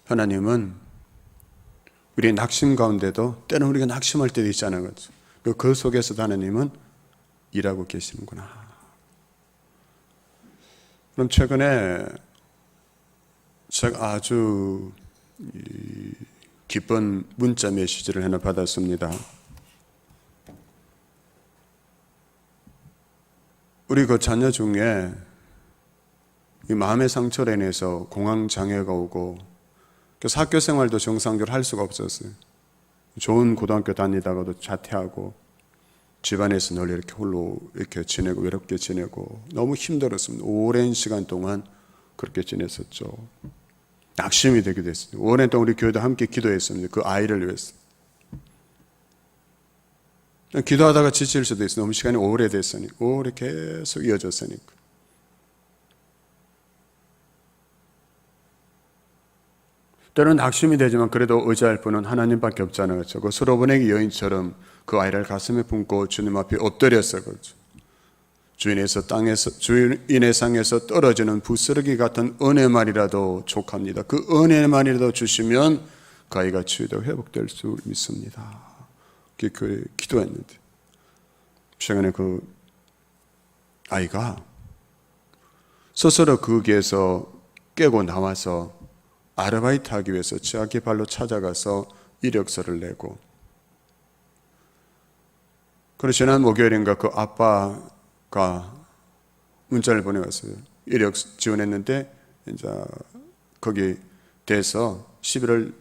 하나님은 우리의 낙심 가운데도 때는 우리가 낙심할 때도 있잖아요. 그 속에서도 하나님은 일하고 계시는구나. 그럼 최근에 제가 아주 기쁜 문자 메시지를 하나 받았습니다. 우리 그 자녀 중에 이 마음의 상처로 인해서 공황장애가 오고 그래서 학교 생활도 정상적으로 할 수가 없었어요. 좋은 고등학교 다니다가도 자퇴하고 집안에서 늘 이렇게 홀로 이렇게 지내고 외롭게 지내고 너무 힘들었습니다. 오랜 시간 동안 그렇게 지냈었죠. 낙심이 되기도 했습니다. 오랜 동안 우리 교회도 함께 기도했습니다. 그 아이를 위해서. 기도하다가 지칠 수도 있어요. 너무 시간이 오래됐으니까. 오래 계속 이어졌으니까. 때로는 낙심이 되지만 그래도 의지할 분은 하나님밖에 없잖아요. 그렇죠? 그 수로보내기 여인처럼 그 아이를 가슴에 품고 주님 앞에 엎드렸어요. 그렇죠? 주인의 상에서 떨어지는 부스러기 같은 은혜만이라도 족합니다. 그 은혜만이라도 주시면 그 아이가 치유되고 회복될 수 믿습니다. 그 기도했는데 최근에 그 아이가 스스로 그 길에서 깨고 나와서 아르바이트 하기 위해서 지하기 발로 찾아가서 이력서를 내고, 그리고 지난 목요일인가 그 아빠가 문자를 보내왔어요. 이력 지원했는데 이제 거기 돼서 11월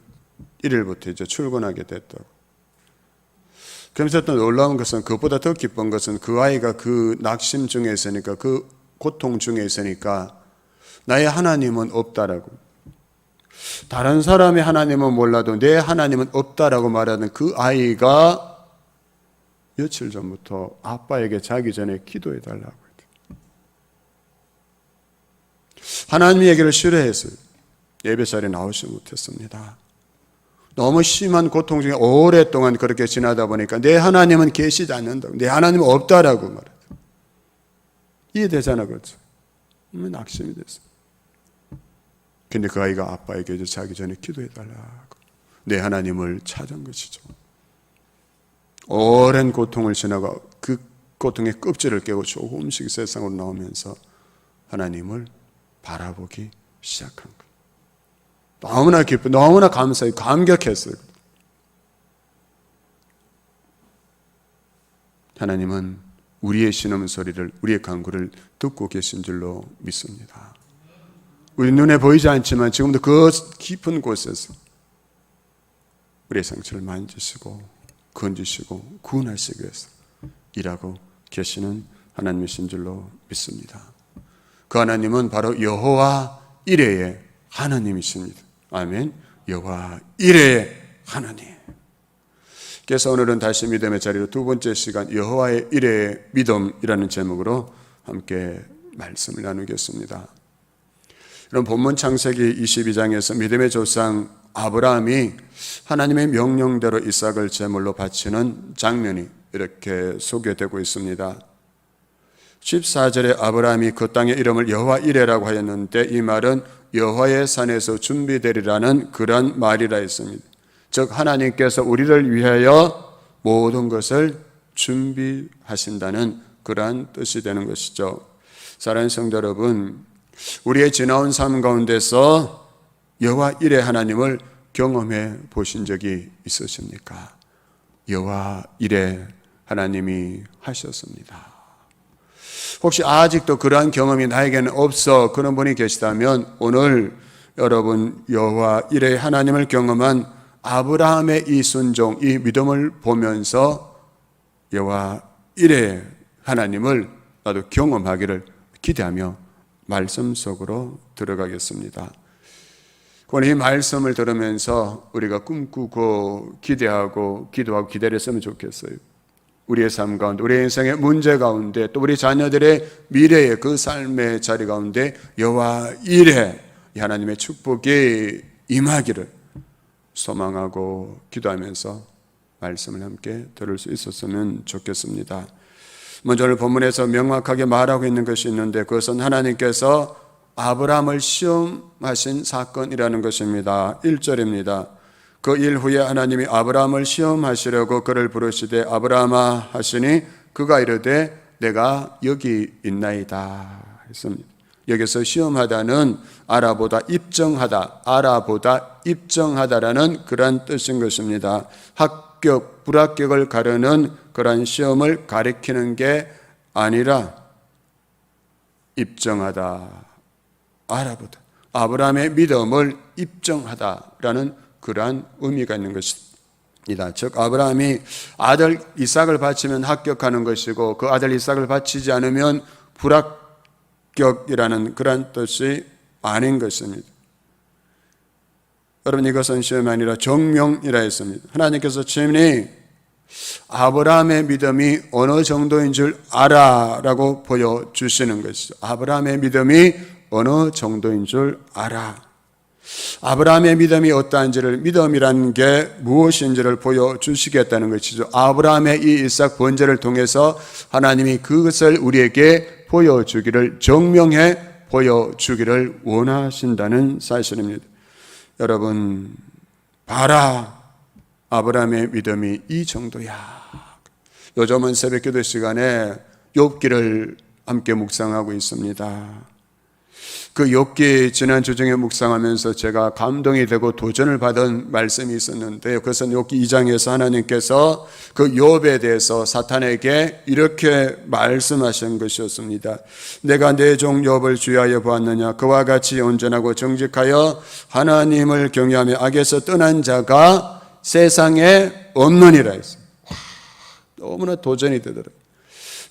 1일부터 이제 출근하게 됐다고. 그러면서 또 놀라운 것은, 그것보다 더 기쁜 것은 그 아이가 그 낙심 중에 있으니까, 그 고통 중에 있으니까 나의 하나님은 없다라고, 다른 사람의 하나님은 몰라도 내 하나님은 없다라고 말하는 그 아이가 며칠 전부터 아빠에게 자기 전에 기도해 달라고 했대요. 하나님 얘기를 싫어했어요. 예배 자리에 나오지 못했습니다. 너무 심한 고통 중에 오랫동안 그렇게 지나다 보니까 내 하나님은 계시지 않는다고, 내 하나님은 없다라고 말해요. 이해되잖아, 그렇죠? 낙심이 됐어요. 근데 그 아이가 아빠에게 이제 자기 전에 기도해 달라고 내 하나님을 찾은 것이죠. 오랜 고통을 지나고 그 고통의 껍질을 깨고 조금씩 세상으로 나오면서 하나님을 바라보기 시작한 거예요. 너무나 기쁘고 너무나 감사해요. 감격했어요. 하나님은 우리의 신음소리를, 우리의 간구를 듣고 계신 줄로 믿습니다. 우리 눈에 보이지 않지만 지금도 그 깊은 곳에서 우리의 상처를 만지시고 건지시고 구원하시기 위해서 일하고 계시는 하나님이신 줄로 믿습니다. 그 하나님은 바로 여호와 이레의 하나님이십니다. 아멘. 여호와 이레의 하나님. 그래서 오늘은 다시 믿음의 자리로 두 번째 시간, 여호와의 이레의 믿음이라는 제목으로 함께 말씀을 나누겠습니다. 그럼 본문 창세기 22장에서 믿음의 조상 아브라함이 하나님의 명령대로 이삭을 제물로 바치는 장면이 이렇게 소개되고 있습니다. 14절에 아브라함이 그 땅의 이름을 여호와 이레라고 하였는데, 이 말은 여호와의 산에서 준비되리라는 그런 말이라 했습니다. 즉 하나님께서 우리를 위하여 모든 것을 준비하신다는 그러한 뜻이 되는 것이죠. 사랑하는 성도 여러분, 우리의 지나온 삶 가운데서 여호와 이레 하나님을 경험해 보신 적이 있으십니까? 여호와 이레 하나님이 하셨습니다. 혹시 아직도 그러한 경험이 나에게는 없어 그런 분이 계시다면, 오늘 여러분 여호와 이레 하나님을 경험한 아브라함의 이 순종, 이 믿음을 보면서 여호와 이레 하나님을 나도 경험하기를 기대하며 말씀 속으로 들어가겠습니다. 오늘 이 말씀을 들으면서 우리가 꿈꾸고 기대하고 기도하고 기다렸으면 좋겠어요. 우리의 삶 가운데, 우리의 인생의 문제 가운데, 또 우리 자녀들의 미래의 그 삶의 자리 가운데 여호와 이레 하나님의 축복이 임하기를 소망하고 기도하면서 말씀을 함께 들을 수 있었으면 좋겠습니다. 먼저 오늘 본문에서 명확하게 말하고 있는 것이 있는데, 그것은 하나님께서 아브라함을 시험하신 사건이라는 것입니다. 1절입니다. 그 일 후에 하나님이 아브라함을 시험하시려고 그를 부르시되 아브라함아 하시니 그가 이르되 내가 여기 있나이다 했습니다. 여기서 시험하다는 알아보다 입증하다, 알아보다 입증하다라는 그런 뜻인 것입니다. 합격, 불합격을 가르는 그런 시험을 가리키는 게 아니라 입증하다, 알아보다, 아브라함의 믿음을 입증하다라는 그러한 의미가 있는 것입니다. 즉 아브라함이 아들 이삭을 바치면 합격하는 것이고 그 아들 이삭을 바치지 않으면 불합격이라는 그런 뜻이 아닌 것입니다. 여러분, 이것은 시험이 아니라 정명이라 했습니다. 하나님께서 친히 아브라함의 믿음이 어느 정도인 줄 알아라고 보여주시는 것이죠. 아브라함의 믿음이 어느 정도인 줄 알아. 아브라함의 믿음이 어떠한지를, 믿음이라는 게 무엇인지를 보여주시겠다는 것이죠. 아브라함의 이 이삭 번제를 통해서 하나님이 그것을 우리에게 보여주기를, 정명해 보여주기를 원하신다는 사실입니다. 여러분, 봐라, 아브라함의 믿음이 이 정도야. 요즘은 새벽기도 시간에 욥기를 함께 묵상하고 있습니다. 그 욥기 지난 주중에 묵상하면서 제가 감동이 되고 도전을 받은 말씀이 있었는데요. 그것은 욥기 2장에서 하나님께서 그 욥에 대해서 사탄에게 이렇게 말씀하신 것이었습니다. 내가 내 종 욥을 주의하여 보았느냐? 그와 같이 온전하고 정직하여 하나님을 경외하며 악에서 떠난 자가 세상에 없느니라 했습니다. 너무나 도전이 되더라고요.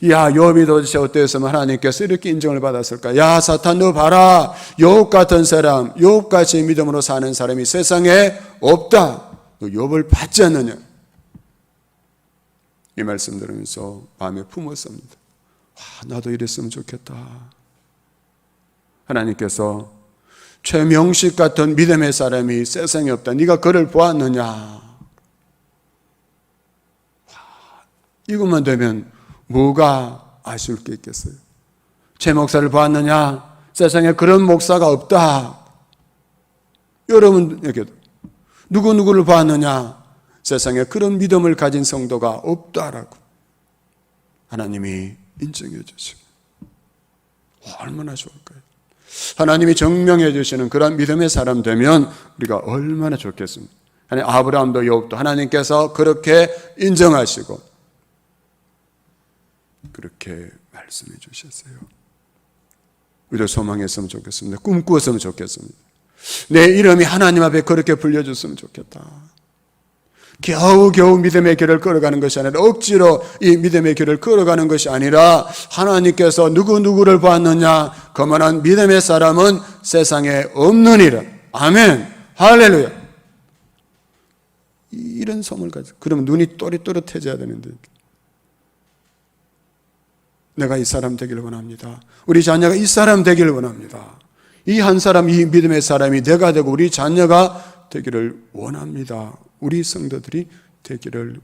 야, 욥이 도대체 어땠으면 하나님께서 이렇게 인정을 받았을까? 야, 사탄 너 봐라. 욥 같은 사람, 욥같이 믿음으로 사는 사람이 세상에 없다. 너 욥을 받지 않느냐? 이 말씀 들으면서 마음에 품었습니다. 와, 나도 이랬으면 좋겠다. 하나님께서 최명식 같은 믿음의 사람이 세상에 없다. 네가 그를 보았느냐? 와, 이것만 되면 뭐가 아쉬울 게 있겠어요? 최 목사를 보았느냐? 세상에 그런 목사가 없다. 여러분에게도 누구누구를 보았느냐? 세상에 그런 믿음을 가진 성도가 없다라고 하나님이 인정해 주시고 얼마나 좋을까요? 하나님이 정명해 주시는 그런 믿음의 사람 되면 우리가 얼마나 좋겠습니까? 아브라함도 욥도 하나님께서 그렇게 인정하시고 그렇게 말씀해 주셨어요. 우리도 소망했으면 좋겠습니다. 꿈꾸었으면 좋겠습니다. 내 이름이 하나님 앞에 그렇게 불려줬으면 좋겠다. 겨우겨우 믿음의 길을 걸어가는 것이 아니라 억지로 이 믿음의 길을 걸어가는 것이 아니라 하나님께서 누구누구를 보았느냐? 그만한 믿음의 사람은 세상에 없느니라. 아멘. 할렐루야. 이런 소망을 가지고 그러면 눈이 또릿또릿해져야 되는데 내가 이 사람 되기를 원합니다. 우리 자녀가 이 사람 되기를 원합니다. 이 한 사람, 이 믿음의 사람이 내가 되고 우리 자녀가 되기를 원합니다. 우리 성도들이 되기를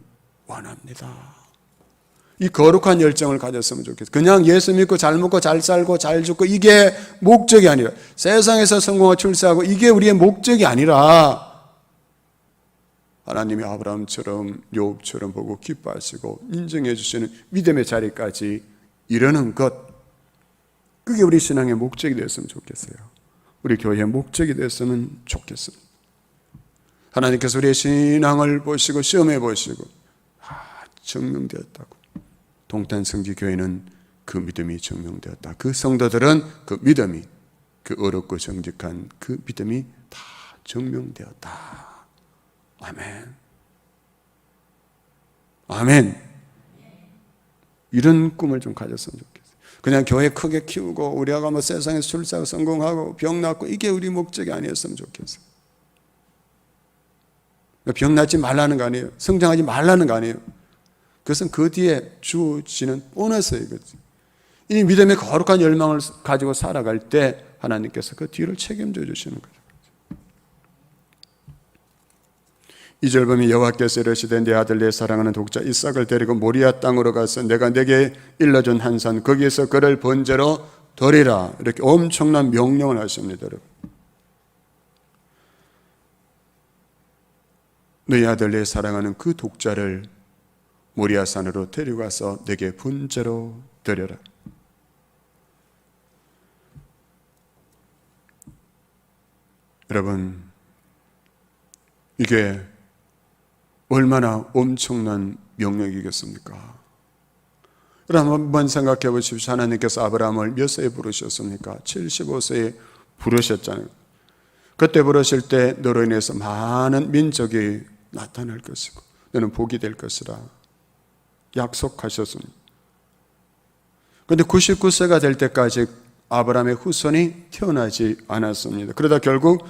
원합니다. 이 거룩한 열정을 가졌으면 좋겠어요. 그냥 예수 믿고 잘 먹고 잘 살고 잘 죽고 이게 목적이 아니라 세상에서 성공하고 출세하고 이게 우리의 목적이 아니라 하나님이 아브라함처럼 욥처럼 보고 기뻐하시고 인정해 주시는 믿음의 자리까지 이러는 것, 그게 우리 신앙의 목적이 됐으면 좋겠어요. 우리 교회의 목적이 됐으면 좋겠습니다. 하나님께서 우리의 신앙을 보시고 시험해 보시고 증명되었다고. 동탄성지교회는 그 믿음이 증명되었다. 그 성도들은 그 믿음이, 그 어렵고 정직한 그 믿음이 다 증명되었다. 아멘. 아멘. 이런 꿈을 좀 가졌으면 좋겠어요. 그냥 교회 크게 키우고 우리가 뭐 세상에서 출세하고 성공하고 병 낫고 이게 우리 목적이 아니었으면 좋겠어요. 병 낫지 말라는 거 아니에요. 성장하지 말라는 거 아니에요. 그것은 그 뒤에 주어지는 보너스예요. 이 믿음의 거룩한 열망을 가지고 살아갈 때 하나님께서 그 뒤를 책임져 주시는 거죠. 2절 보면 여호와께서 이르시되 내 아들 내 사랑하는 독자 이삭을 데리고 모리아 땅으로 가서 내가 내게 일러준 한 산 거기에서 그를 번제로 드리라. 이렇게 엄청난 명령을 하십니다. 여러분. 너희 아들 내 사랑하는 그 독자를 모리아산으로 데려가서 내게 번제로 드려라. 여러분, 이게 얼마나 엄청난 명령이겠습니까? 여러분 한번 생각해 보십시오. 하나님께서 아브라함을 몇 세에 부르셨습니까? 75세에 부르셨잖아요. 그때 부르실 때 너로 인해서 많은 민족이 나타날 것이고 너는 복이 될 것이라 약속하셨습니다. 그런데 99세가 될 때까지 아브라함의 후손이 태어나지 않았습니다. 그러다 결국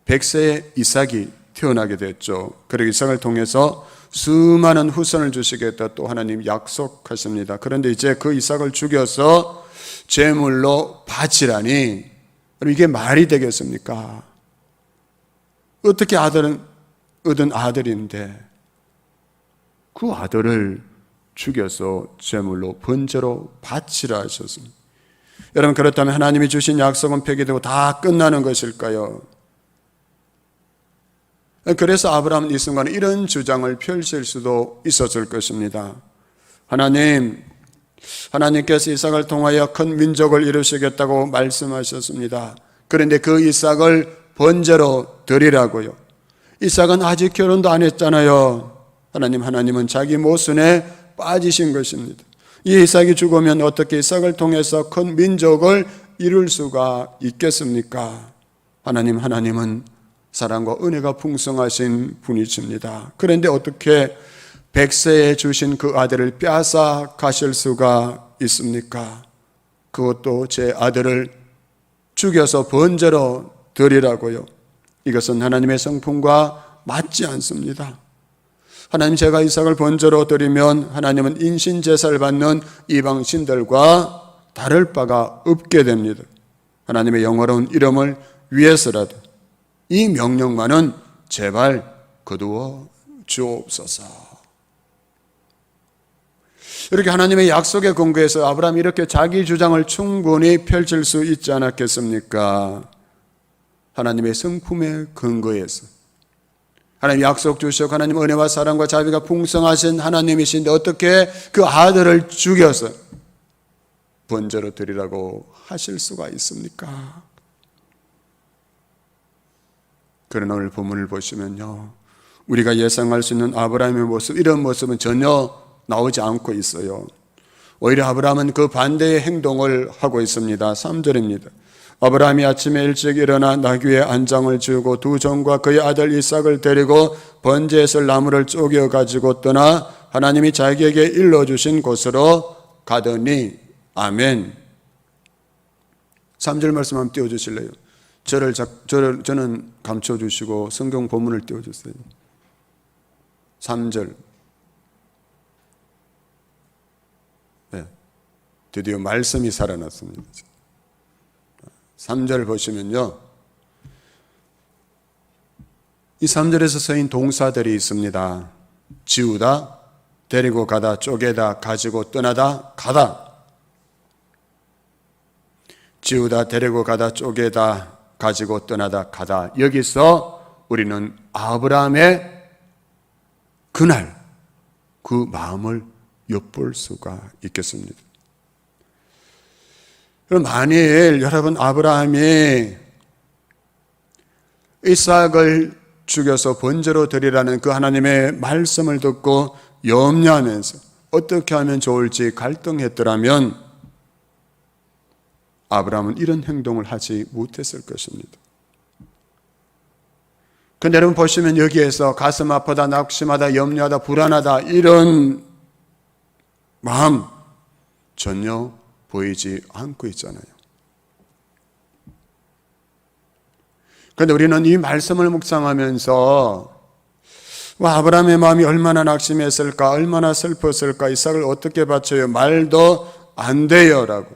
100세에 이삭이 태어나게 됐죠. 그리고 이삭을 통해서 수많은 후손을 주시겠다 또 하나님 약속하십니다. 그런데 이제 그 이삭을 죽여서 제물로 바치라니 이게 말이 되겠습니까? 어떻게 아들은 얻은 아들인데 그 아들을 죽여서 제물로 번제로 바치라 하셨습니다. 여러분, 그렇다면 하나님이 주신 약속은 폐기되고 다 끝나는 것일까요? 그래서 아브라함은 이 순간에 이런 주장을 펼칠 수도 있었을 것입니다. 하나님께서 이삭을 통하여 큰 민족을 이루시겠다고 말씀하셨습니다. 그런데 그 이삭을 번제로 드리라고요. 이삭은 아직 결혼도 안 했잖아요. 하나님은 자기 모순에 빠지신 것입니다. 이 이삭이 죽으면 어떻게 이삭을 통해서 큰 민족을 이룰 수가 있겠습니까? 하나님은 사랑과 은혜가 풍성하신 분이십니다. 그런데 어떻게 100세에 주신 그 아들을 빼앗아 가실 수가 있습니까? 그것도 제 아들을 죽여서 번제로 드리라고요. 이것은 하나님의 성품과 맞지 않습니다. 하나님, 제가 이삭을 번제로 드리면 하나님은 인신제사를 받는 이방신들과 다를 바가 없게 됩니다. 하나님의 영화로운 이름을 위해서라도 이 명령만은 제발 거두어 주옵소서. 이렇게 하나님의 약속에 근거해서 아브라함이 이렇게 자기 주장을 충분히 펼칠 수 있지 않았겠습니까? 하나님의 성품에 근거해서 하나님 약속 주시고 하나님 은혜와 사랑과 자비가 풍성하신 하나님이신데 어떻게 그 아들을 죽여서 번제로 드리라고 하실 수가 있습니까? 그러나 오늘 본문을 보시면요, 우리가 예상할 수 있는 아브라함의 모습, 이런 모습은 전혀 나오지 않고 있어요. 오히려 아브라함은 그 반대의 행동을 하고 있습니다. 3절입니다. 아브라함이 아침에 일찍 일어나 나귀의 안장을 지우고 두 종과 그의 아들 이삭을 데리고 번제에 쓸 나무를 쪼개어 가지고 떠나 하나님이 자기에게 일러주신 곳으로 가더니. 아멘. 3절 말씀 한번 띄워주실래요? 저는 감춰주시고 성경 본문을 띄워주세요. 3절. 네, 드디어 말씀이 살아났습니다. 3절 보시면요, 이 3절에서 쓰인 동사들이 있습니다. 지우다, 데리고 가다, 쪼개다, 가지고 떠나다, 가다. 지우다, 데리고 가다, 쪼개다, 가지고 떠나다, 가다. 여기서 우리는 아브라함의 그날 그 마음을 엿볼 수가 있겠습니다. 그럼 만일 여러분 아브라함이 이삭을 죽여서 번제로 드리라는 그 하나님의 말씀을 듣고 염려하면서 어떻게 하면 좋을지 갈등했더라면 아브라함은 이런 행동을 하지 못했을 것입니다. 그런데 여러분 보시면 여기에서 가슴 아프다, 낙심하다, 염려하다, 불안하다 이런 마음 전혀 보이지 않고 있잖아요. 그런데 우리는 이 말씀을 묵상하면서 아브라함의 마음이 얼마나 낙심했을까, 얼마나 슬펐을까, 이삭을 어떻게 바쳐요? 말도 안 돼요 라고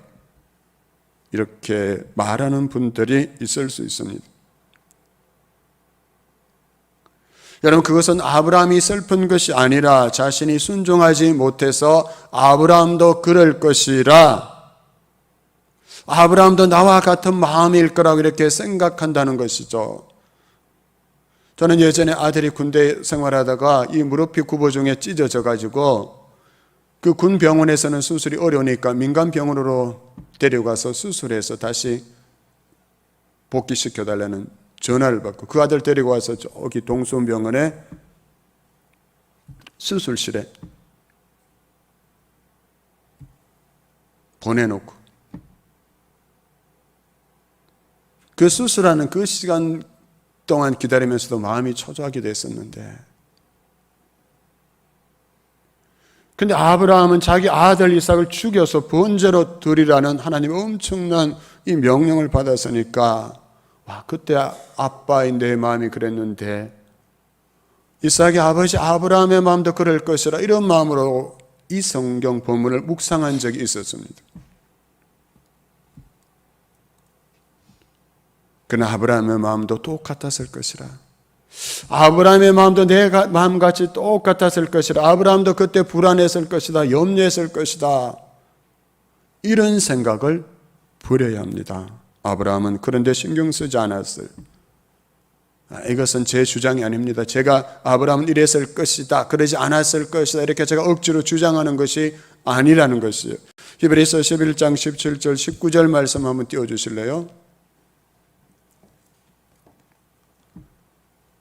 이렇게 말하는 분들이 있을 수 있습니다. 여러분, 그것은 아브라함이 슬픈 것이 아니라 자신이 순종하지 못해서 아브라함도 그럴 것이라 아브라함도 나와 같은 마음일 거라고 이렇게 생각한다는 것이죠. 저는 예전에 아들이 군대 생활하다가 이 무릎이 구보 중에 찢어져 가지고 그 군 병원에서는 수술이 어려우니까 민간 병원으로 데려가서 수술해서 다시 복귀시켜달라는 전화를 받고 그 아들 데리고 와서 저기 동수원병원에 수술실에 보내놓고 그 수술하는 그 시간 동안 기다리면서도 마음이 초조하게 됐었는데, 근데 아브라함은 자기 아들 이삭을 죽여서 번제로 드리라는 하나님의 엄청난 이 명령을 받았으니까 와, 그때 아빠인 내 마음이 그랬는데 이삭의 아버지 아브라함의 마음도 그럴 것이라, 이런 마음으로 이 성경 본문을 묵상한 적이 있었습니다. 그러나 아브라함의 마음도 똑같았을 것이라, 아브라함의 마음도 내 마음같이 똑같았을 것이라, 아브라함도 그때 불안했을 것이다, 염려했을 것이다, 이런 생각을 버려야 합니다. 아브라함은 그런데 신경 쓰지 않았어요. 이것은 제 주장이 아닙니다. 제가 아브라함은 이랬을 것이다, 그러지 않았을 것이다, 이렇게 제가 억지로 주장하는 것이 아니라는 것이에요. 히브리서 11장 17절 19절 말씀 한번 띄워주실래요?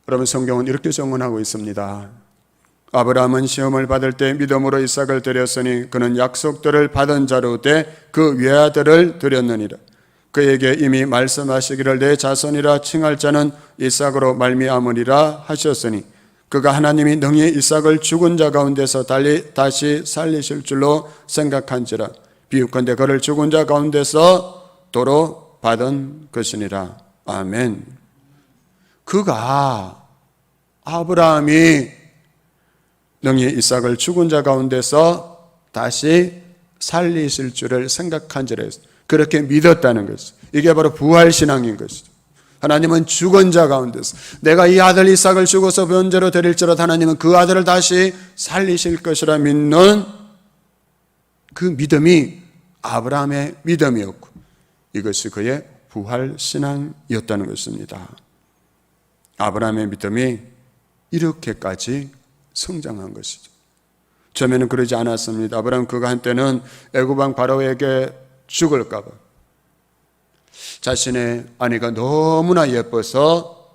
여러분, 성경은 이렇게 증언하고 있습니다. 아브라함은 시험을 받을 때 믿음으로 이삭을 드렸으니 그는 약속들을 받은 자로 돼 그 외아들을 드렸느니라. 그에게 이미 말씀하시기를 내 자손이라 칭할 자는 이삭으로 말미암으리라 하셨으니 그가 하나님이 능히 이삭을 죽은 자 가운데서 다시 살리실 줄로 생각한지라. 비유컨대 그를 죽은 자 가운데서 도로 받은 것이니라. 아멘. 그가, 아브라함이 능히 이삭을 죽은 자 가운데서 다시 살리실 줄을 생각한지라 했어요. 그렇게 믿었다는 것이죠. 이게 바로 부활신앙인 것이죠. 하나님은 죽은 자 가운데서 내가 이 아들 이삭을 죽어서 번제로 드릴지라도 하나님은 그 아들을 다시 살리실 것이라 믿는 그 믿음이 아브라함의 믿음이었고 이것이 그의 부활신앙이었다는 것입니다. 아브라함의 믿음이 이렇게까지 성장한 것이죠. 처음에는 그러지 않았습니다. 아브라함 그가 한때는 애굽 왕 바로에게 죽을까 봐 자신의 아내가 너무나 예뻐서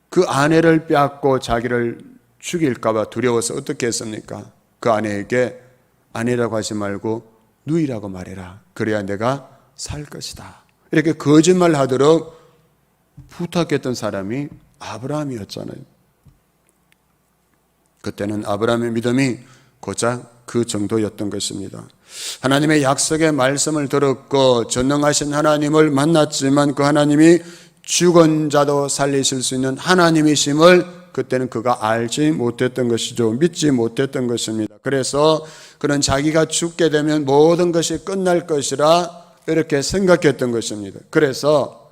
그 아내를 빼앗고 자기를 죽일까 봐 두려워서 어떻게 했습니까? 그 아내에게 아내라고 하지 말고 누이라고 말해라. 그래야 내가 살 것이다. 이렇게 거짓말 하도록 부탁했던 사람이 아브라함이었잖아요. 그때는 아브라함의 믿음이 고작 그 정도였던 것입니다. 하나님의 약속의 말씀을 들었고 전능하신 하나님을 만났지만 그 하나님이 죽은 자도 살리실 수 있는 하나님이심을 그때는 그가 알지 못했던 것이죠. 믿지 못했던 것입니다. 그래서 그는 자기가 죽게 되면 모든 것이 끝날 것이라 이렇게 생각했던 것입니다. 그래서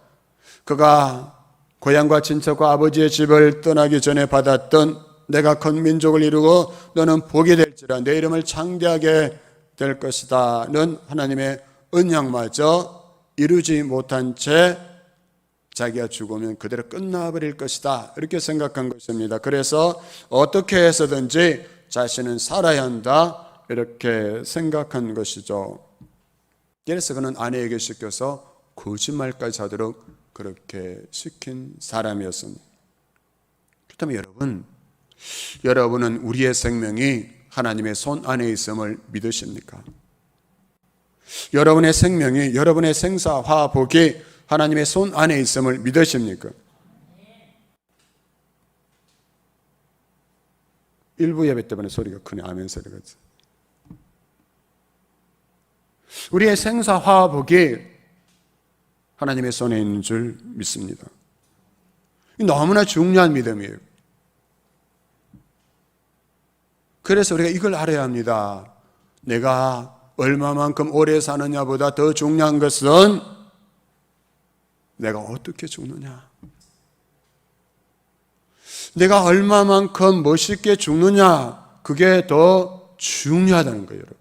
그가 고향과 친척과 아버지의 집을 떠나기 전에 받았던 내가 큰 민족을 이루고 너는 복이 될지라 내 이름을 창대하게 될 것이다는 하나님의 언약마저 이루지 못한 채 자기가 죽으면 그대로 끝나버릴 것이다 이렇게 생각한 것입니다. 그래서 어떻게 해서든지 자신은 살아야 한다 이렇게 생각한 것이죠. 그래서 그는 아내에게 시켜서 거짓말까지 하도록 그렇게 시킨 사람이었습니다. 그렇다면 여러분은 우리의 생명이 하나님의 손 안에 있음을 믿으십니까? 여러분의 생명이, 여러분의 생사, 화복이 하나님의 손 안에 있음을 믿으십니까? 일부 예배 때문에 소리가 크네. 아멘 소리가. 우리의 생사, 화복이 하나님의 손에 있는 줄 믿습니다. 너무나 중요한 믿음이에요. 그래서 우리가 이걸 알아야 합니다. 내가 얼마만큼 오래 사느냐보다 더 중요한 것은 내가 어떻게 죽느냐. 내가 얼마만큼 멋있게 죽느냐. 그게 더 중요하다는 거예요. 여러분.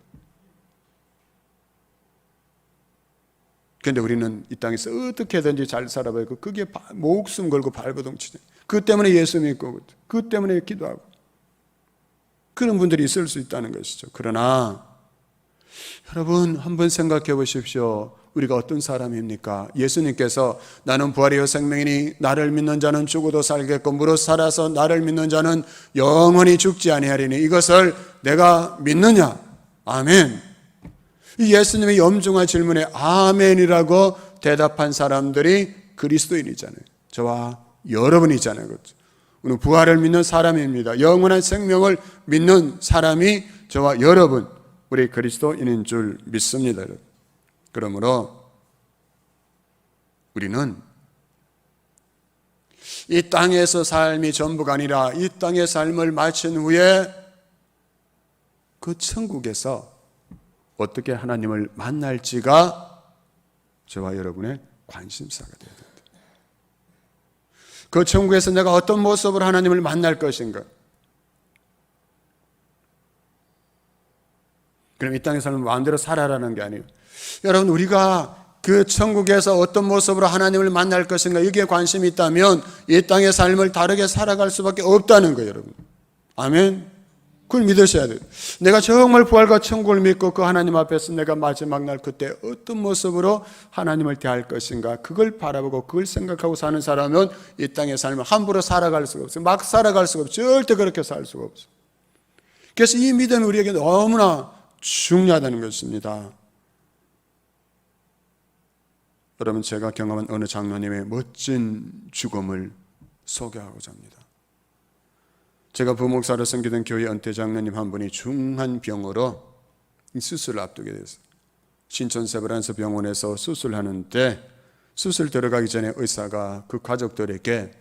그런데 우리는 이 땅에서 어떻게든지 잘 살아봐야고 그게 목숨 걸고 발버둥치죠. 그 때문에 예수 믿고 그 때문에 기도하고 그런 분들이 있을 수 있다는 것이죠. 그러나 여러분 한번 생각해 보십시오. 우리가 어떤 사람입니까? 예수님께서 나는 부활이요 생명이니 나를 믿는 자는 죽어도 살겠고 무릇 살아서 나를 믿는 자는 영원히 죽지 아니하리니 이것을 내가 믿느냐? 아멘. 이 예수님의 염중한 질문에 아멘이라고 대답한 사람들이 그리스도인이잖아요. 저와 여러분이잖아요. 그렇죠? 우리는 부활을 믿는 사람입니다. 영원한 생명을 믿는 사람이 저와 여러분, 우리 그리스도인인 줄 믿습니다. 그러므로 우리는 이 땅에서 삶이 전부가 아니라 이 땅의 삶을 마친 후에 그 천국에서 어떻게 하나님을 만날지가 저와 여러분의 관심사가 되어야 됩니다. 그 천국에서 내가 어떤 모습으로 하나님을 만날 것인가? 그럼 이 땅의 삶을 마음대로 살아라는 게 아니에요. 여러분, 우리가 그 천국에서 어떤 모습으로 하나님을 만날 것인가 여기에 관심이 있다면 이 땅의 삶을 다르게 살아갈 수밖에 없다는 거예요. 여러분, 아멘. 그걸 믿으셔야 돼요. 내가 정말 부활과 천국을 믿고 그 하나님 앞에서 내가 마지막 날 그때 어떤 모습으로 하나님을 대할 것인가 그걸 바라보고 그걸 생각하고 사는 사람은 이 땅의 삶을 함부로 살아갈 수가 없어요. 막 살아갈 수가 없어요. 절대 그렇게 살 수가 없어요. 그래서 이 믿음이 우리에게 너무나 중요하다는 것입니다. 여러분, 제가 경험한 어느 장로님의 멋진 죽음을 소개하고자 합니다. 제가 부목사로 섬기던 교회 은퇴 장로님 한 분이 중한 병으로 수술을 앞두게 됐어요. 신촌 세브란스 병원에서 수술하는데 수술 들어가기 전에 의사가 그 가족들에게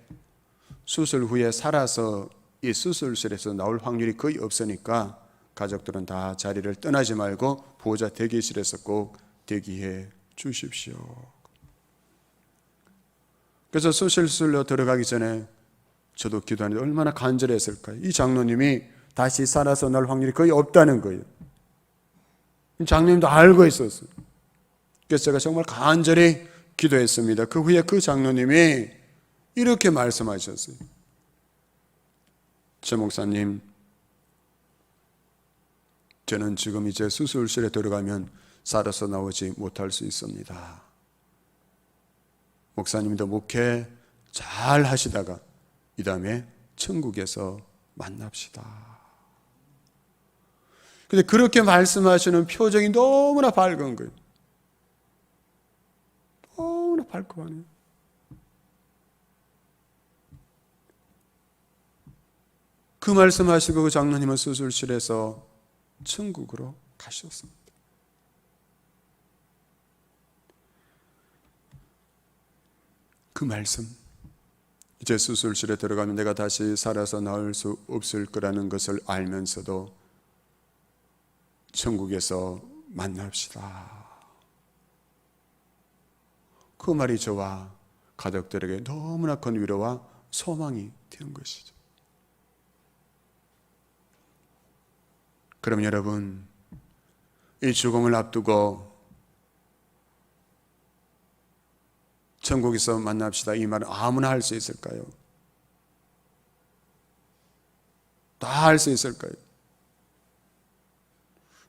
수술 후에 살아서 이 수술실에서 나올 확률이 거의 없으니까 가족들은 다 자리를 떠나지 말고 보호자 대기실에서 꼭 대기해 주십시오. 그래서 수술실로 들어가기 전에 저도 기도하는데 얼마나 간절했을까요? 이 장로님이 다시 살아서 날 확률이 거의 없다는 거예요. 장로님도 알고 있었어요. 그래서 제가 정말 간절히 기도했습니다. 그 후에 그 장로님이 이렇게 말씀하셨어요. 최 목사님, 저는 지금 이제 수술실에 들어가면 살아서 나오지 못할 수 있습니다. 목사님도 목회 잘 하시다가 이 다음에 천국에서 만납시다. 근데 그렇게 말씀하시는 표정이 너무나 밝은 거예요. 너무나 밝고 하네요. 그 말씀하시고 그 장로님은 수술실에서 천국으로 가셨습니다. 그 말씀, 이제 수술실에 들어가면 내가 다시 살아서 나올 수 없을 거라는 것을 알면서도 천국에서 만납시다. 그 말이 저와 가족들에게 너무나 큰 위로와 소망이 된 것이죠. 그럼 여러분, 이 죽음을 앞두고 천국에서 만납시다 이 말은 아무나 할 수 있을까요? 다 할 수 있을까요?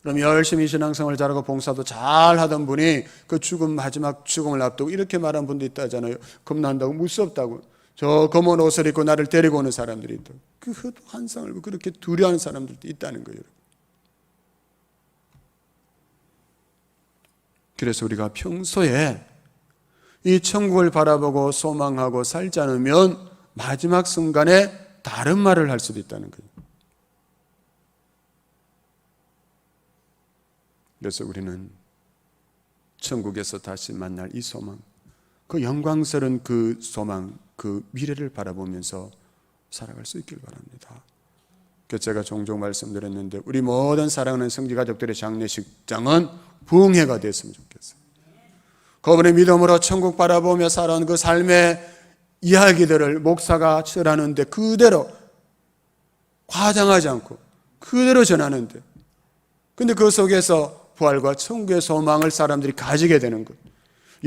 그럼 열심히 신앙생활 잘하고 봉사도 잘 하던 분이 그 마지막 죽음을 앞두고 이렇게 말한 분도 있다잖아요. 겁난다고, 무섭다고. 저 검은 옷을 입고 나를 데리고 오는 사람들이 있다고. 그 환상을 그렇게 두려워하는 사람들도 있다는 거예요. 그래서 우리가 평소에 이 천국을 바라보고 소망하고 살지 않으면 마지막 순간에 다른 말을 할 수도 있다는 거예요. 그래서 우리는 천국에서 다시 만날 이 소망, 그 영광스러운 그 소망, 그 미래를 바라보면서 살아갈 수 있길 바랍니다. 그래서 제가 종종 말씀드렸는데 우리 모든 사랑하는 성지가족들의 장례식장은 부흥회가 됐으면 좋겠어요. 그분의 믿음으로 천국 바라보며 살아온 그 삶의 이야기들을 목사가 전하는데 그대로 과장하지 않고 그대로 전하는데, 근데 그 속에서 부활과 천국의 소망을 사람들이 가지게 되는 것.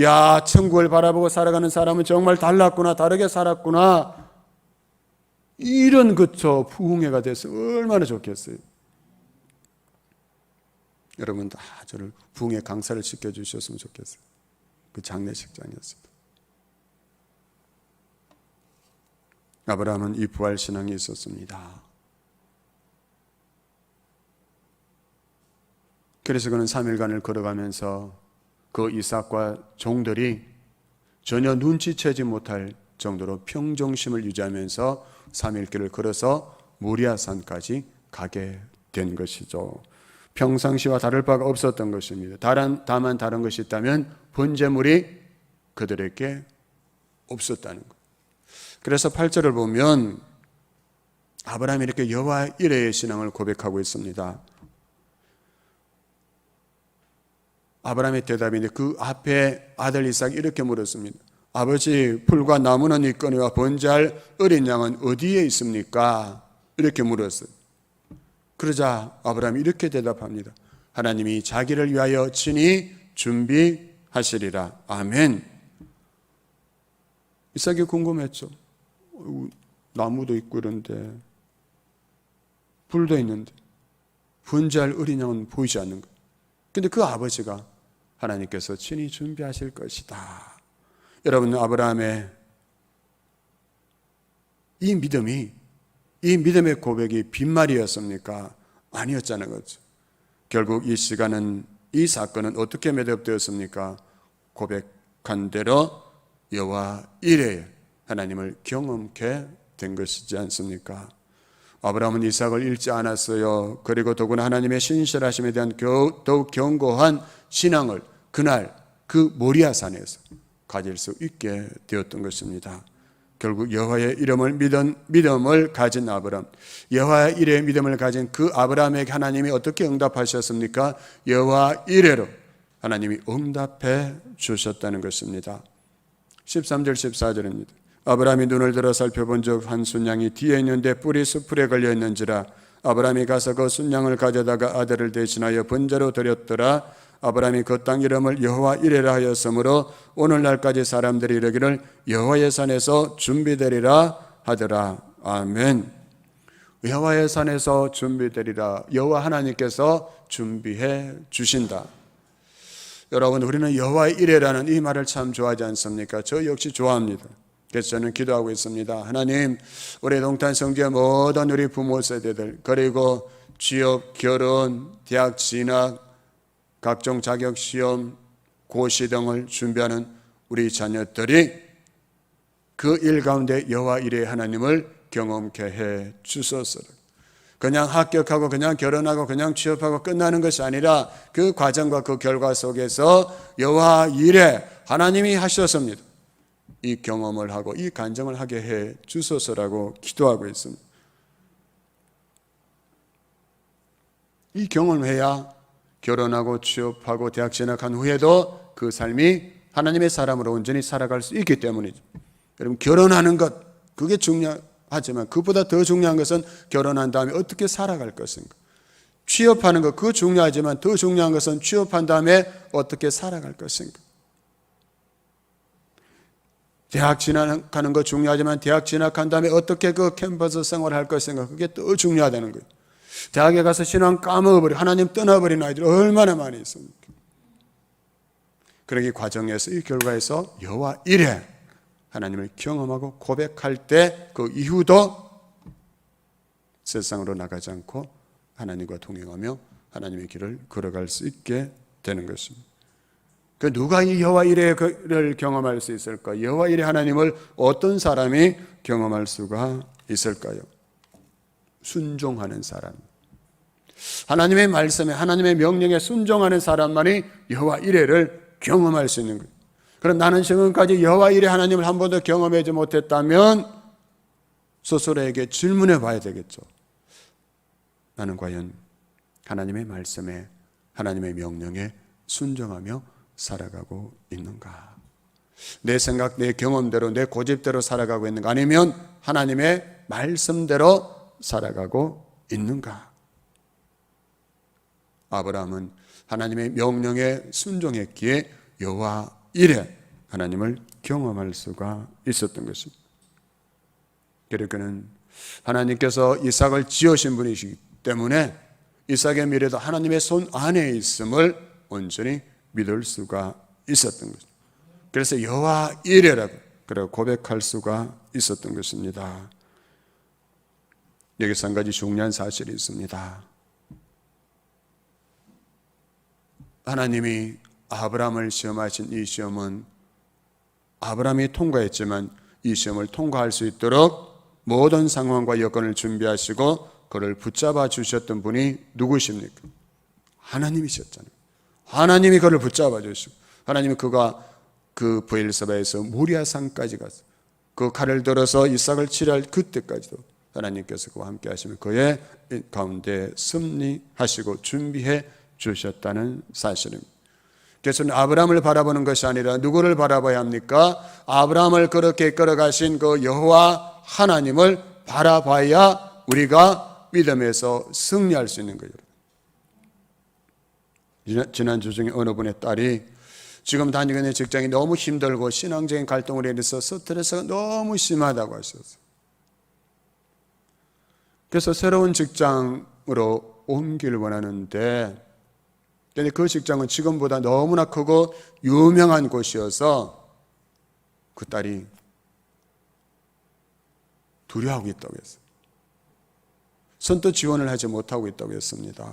야, 천국을 바라보고 살아가는 사람은 정말 달랐구나, 다르게 살았구나. 이런 그쵸 부흥회가 돼서 얼마나 좋겠어요. 여러분 다 저를 부흥회 강사를 시켜주셨으면 좋겠어요. 그 장례식장이었습니다. 아브라함은 이 부활신앙이 있었습니다. 그래서 그는 3일간을 걸어가면서 그 이삭과 종들이 전혀 눈치채지 못할 정도로 평정심을 유지하면서 3일길을 걸어서 모리아산까지 가게 된 것이죠. 평상시와 다를 바가 없었던 것입니다. 다만 다른 것이 있다면 번제물이 그들에게 없었다는 것. 그래서 8절을 보면 아브라함이 이렇게 여호와 이레의 신앙을 고백하고 있습니다. 아브라함의 대답인데 그 앞에 아들 이삭이 이렇게 물었습니다. 아버지, 풀과 나무는 있거니와 번제할 어린 양은 어디에 있습니까? 이렇게 물었어요. 그러자 아브라함이 이렇게 대답합니다. 하나님이 자기를 위하여 친히 준비하시리라. 아멘. 이삭이 궁금했죠. 나무도 있고 이런데 불도 있는데 번제할 어린 양은 보이지 않는 거예요. 근데 그 아버지가 하나님께서 친히 준비하실 것이다. 여러분, 아브라함의 이 믿음의 고백이 빈말이었습니까? 아니었잖아요. 그렇죠? 결국 이 시간은, 이 사건은 어떻게 매듭되었습니까? 고백한 대로 여호와 이레 하나님을 경험케 된 것이지 않습니까? 아브라함은 이삭을 잃지 않았어요. 그리고 더구나 하나님의 신실하심에 대한 더욱 견고한 신앙을 그날 그 모리아산에서 가질 수 있게 되었던 것입니다. 결국 여호와의 이름을 믿음을 가진 아브라함, 여호와의 이레의 믿음을 가진 그 아브라함에게 하나님이 어떻게 응답하셨습니까? 여호와 이레로 하나님이 응답해 주셨다는 것입니다. 13절 14절입니다. 아브라함이 눈을 들어 살펴본 적 한 순양이 뒤에 있는데 뿔이 수풀에 걸려 있는지라 아브라함이 가서 그 순양을 가져다가 아들을 대신하여 번제로 드렸더라. 아브라함이 그 땅 이름을 여호와 이레라 하였으므로 오늘날까지 사람들이 이르기를 여호와의 산에서 준비되리라 하더라. 아멘. 여호와의 산에서 준비되리라. 여호와 하나님께서 준비해 주신다. 여러분, 우리는 여호와의 이레라는 이 말을 참 좋아하지 않습니까? 저 역시 좋아합니다. 그래서 저는 기도하고 있습니다. 하나님, 우리 동탄 성지의 모든 우리 부모 세대들, 그리고 취업, 결혼, 대학 진학, 각종 자격시험, 고시 등을 준비하는 우리 자녀들이 그 일 가운데 여호와 이레 하나님을 경험케 해 주소서. 그냥 합격하고 그냥 결혼하고 그냥 취업하고 끝나는 것이 아니라 그 과정과 그 결과 속에서 여호와 이레 하나님이 하셨습니다. 이 경험을 하고 이 간증을 하게 해 주소서라고 기도하고 있습니다. 이 경험을 해야 결혼하고 취업하고 대학 진학한 후에도 그 삶이 하나님의 사람으로 온전히 살아갈 수 있기 때문이죠. 여러분, 결혼하는 것 그게 중요하지만 그보다 더 중요한 것은 결혼한 다음에 어떻게 살아갈 것인가. 취업하는 것 그거 중요하지만 더 중요한 것은 취업한 다음에 어떻게 살아갈 것인가. 대학 진학하는 거 중요하지만 대학 진학한 다음에 어떻게 그 캠퍼스 생활을 할 것인가 그게 더 중요하다는 거예요. 대학에 가서 신앙 까먹어버리고 하나님 떠나버린 아이들이 얼마나 많이 있습니까? 그러기 과정에서 이 결과에서 여호와 이레 하나님을 경험하고 고백할 때 그 이후도 세상으로 나가지 않고 하나님과 동행하며 하나님의 길을 걸어갈 수 있게 되는 것입니다. 그 누가 이 여호와 이레를 경험할 수 있을까? 여호와 이레 하나님을 어떤 사람이 경험할 수가 있을까요? 순종하는 사람. 하나님의 말씀에 하나님의 명령에 순종하는 사람만이 여호와 이레를 경험할 수 있는 거예요. 그럼 나는 지금까지 여호와 이레 하나님을 한 번도 경험하지 못했다면 스스로에게 질문해 봐야 되겠죠. 나는 과연 하나님의 말씀에 하나님의 명령에 순종하며 살아가고 있는가? 내 생각, 내 경험대로, 내 고집대로 살아가고 있는가? 아니면 하나님의 말씀대로 살아가고 있는가? 아브라함은 하나님의 명령에 순종했기에 여호와 일에 하나님을 경험할 수가 있었던 것입니다. 그러니까는 하나님께서 이삭을 지으신 분이시기 때문에 이삭의 미래도 하나님의 손 안에 있음을 온전히 믿을 수가 있었던 것입니다. 그래서 여호와 이레라고 그리고 고백할 수가 있었던 것입니다. 여기서 한 가지 중요한 사실이 있습니다. 하나님이 아브라함을 시험하신 이 시험은 아브라함이 통과했지만 이 시험을 통과할 수 있도록 모든 상황과 여건을 준비하시고 그를 붙잡아 주셨던 분이 누구십니까? 하나님이셨잖아요. 하나님이 그를 붙잡아 주시고 하나님이 그가 그 브엘세바에서 모리아산까지 가서 그 칼을 들어서 이삭을 치료할 그때까지도 하나님께서 그와 함께 하시면 그의 가운데 섭리하시고 준비해 주셨다는 사실입니다. 그래서 아브라함을 바라보는 것이 아니라 누구를 바라봐야 합니까? 아브라함을 그렇게 끌어가신 그 여호와 하나님을 바라봐야 우리가 믿음에서 승리할 수 있는 거예요. 지난주 중에 어느 분의 딸이 지금 다니고 있는 직장이 너무 힘들고 신앙적인 갈등으로 인해서 스트레스가 너무 심하다고 하셨어요. 그래서 새로운 직장으로 옮기를 원하는데 근데 그 직장은 지금보다 너무나 크고 유명한 곳이어서 그 딸이 두려워하고 있다고 했어요. 선뜻 지원을 하지 못하고 있다고 했습니다.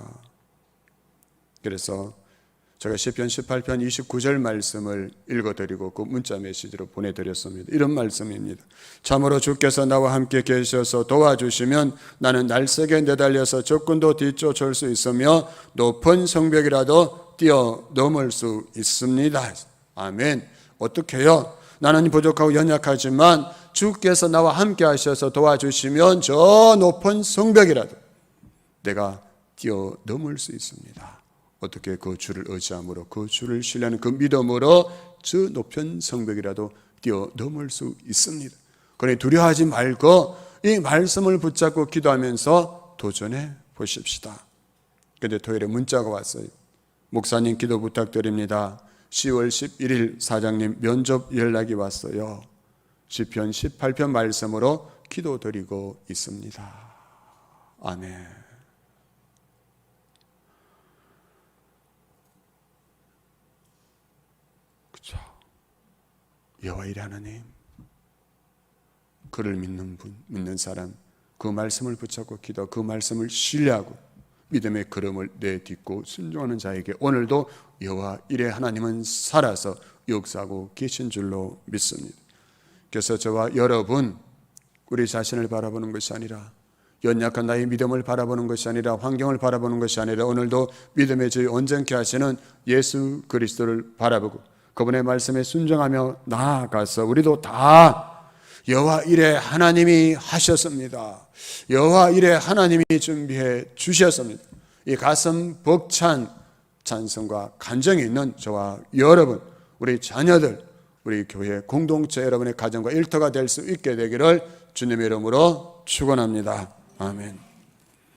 그래서 제가 시편 18편 29절 말씀을 읽어드리고 그 문자 메시지로 보내드렸습니다. 이런 말씀입니다. 참으로 주께서 나와 함께 계셔서 도와주시면 나는 날쌔게 내달려서 적군도 뒤쫓을 수 있으며 높은 성벽이라도 뛰어넘을 수 있습니다. 아멘. 어떻게 해요? 나는 부족하고 연약하지만 주께서 나와 함께 하셔서 도와주시면 저 높은 성벽이라도 내가 뛰어넘을 수 있습니다. 어떻게 그 주를 의지함으로 그 주를 신뢰하는 그 믿음으로 저 높은 성벽이라도 뛰어넘을 수 있습니다. 그러니 두려워하지 말고 이 말씀을 붙잡고 기도하면서 도전해 보십시다. 그런데 토요일에 문자가 왔어요. 목사님 기도 부탁드립니다. 10월 11일 사장님 면접 연락이 왔어요. 시편 18편 말씀으로 기도드리고 있습니다. 아멘. 여호와 이레 하나님, 그를 믿는 분, 믿는 사람, 그 말씀을 붙잡고 기도, 그 말씀을 신뢰하고 믿음의 걸음을 내딛고 순종하는 자에게 오늘도 여호와 이레 하나님은 살아서 역사하고 계신 줄로 믿습니다. 그래서 저와 여러분, 우리 자신을 바라보는 것이 아니라 연약한 나의 믿음을 바라보는 것이 아니라 환경을 바라보는 것이 아니라 오늘도 믿음의 주의 온전케 하시는 예수 그리스도를 바라보고 그분의 말씀에 순종하며 나아가서 우리도 다 여호와 이레 하나님이 하셨습니다. 여호와 이레 하나님이 준비해 주셨습니다. 이 가슴 벅찬 찬성과 간정이 있는 저와 여러분, 우리 자녀들, 우리 교회 공동체 여러분의 가정과 일터가 될 수 있게 되기를 주님의 이름으로 축원합니다. 아멘.